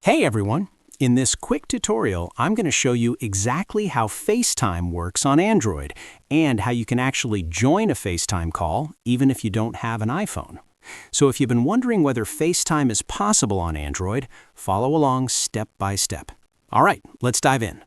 Hey everyone! In this quick tutorial, I'm going to show you exactly how FaceTime works on Android and how you can actually join a FaceTime call even if you don't have an iPhone. So if you've been wondering whether FaceTime is possible on Android, follow along step by step. All right, let's dive in.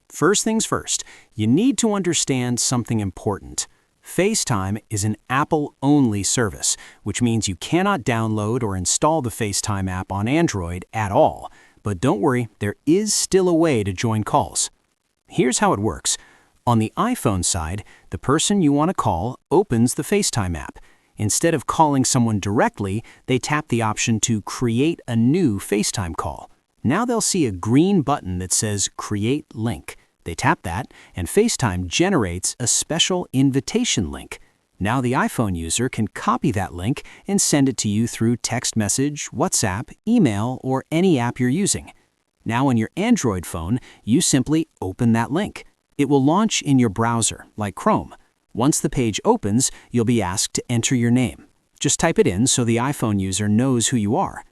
First things first, you need to understand something important. FaceTime is an Apple-only service, which means you cannot download or install the FaceTime app on Android at all. But don't worry, there is still a way to join calls. Here's how it works. On the iPhone side, the person you want to call opens the FaceTime app. Instead of calling someone directly, they tap the option to create a new FaceTime call. Now they'll see a green button that says Create Link. They tap that, and FaceTime generates a special invitation link. Now the iPhone user can copy that link and send it to you through text message, WhatsApp, email, or any app you're using. Now on your Android phone, you simply open that link. It will launch in your browser, like Chrome. Once the page opens, you'll be asked to enter your name. Just type it in so the iPhone user knows who you are.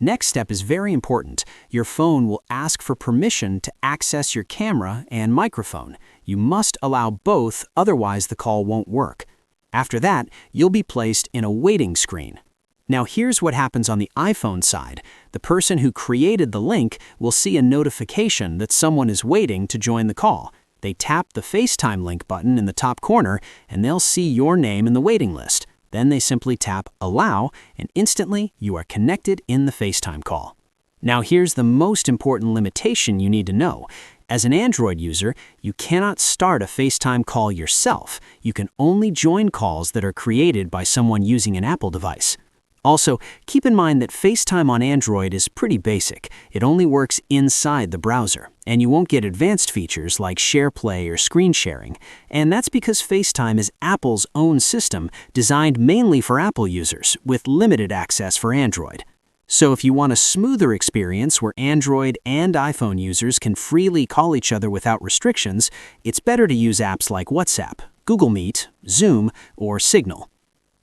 Next step is very important. Your phone will ask for permission to access your camera and microphone. You must allow both, otherwise the call won't work. After that, you'll be placed in a waiting screen. Now here's what happens on the iPhone side. The person who created the link will see a notification that someone is waiting to join the call. They tap the FaceTime link button in the top corner, and they'll see your name in the waiting list. Then they simply tap Allow, and instantly you are connected in the FaceTime call. Now here's the most important limitation you need to know. As an Android user, you cannot start a FaceTime call yourself. You can only join calls that are created by someone using an Apple device. Also, keep in mind that FaceTime on Android is pretty basic. It only works inside the browser, and you won't get advanced features like SharePlay or screen sharing. And that's because FaceTime is Apple's own system designed mainly for Apple users, with limited access for Android. So if you want a smoother experience where Android and iPhone users can freely call each other without restrictions, it's better to use apps like WhatsApp, Google Meet, Zoom, or Signal.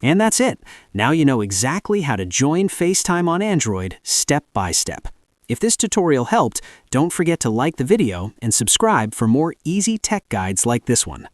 And that's it. Now you know exactly how to join FaceTime on Android step by step. If this tutorial helped, don't forget to like the video and subscribe for more easy tech guides like this one.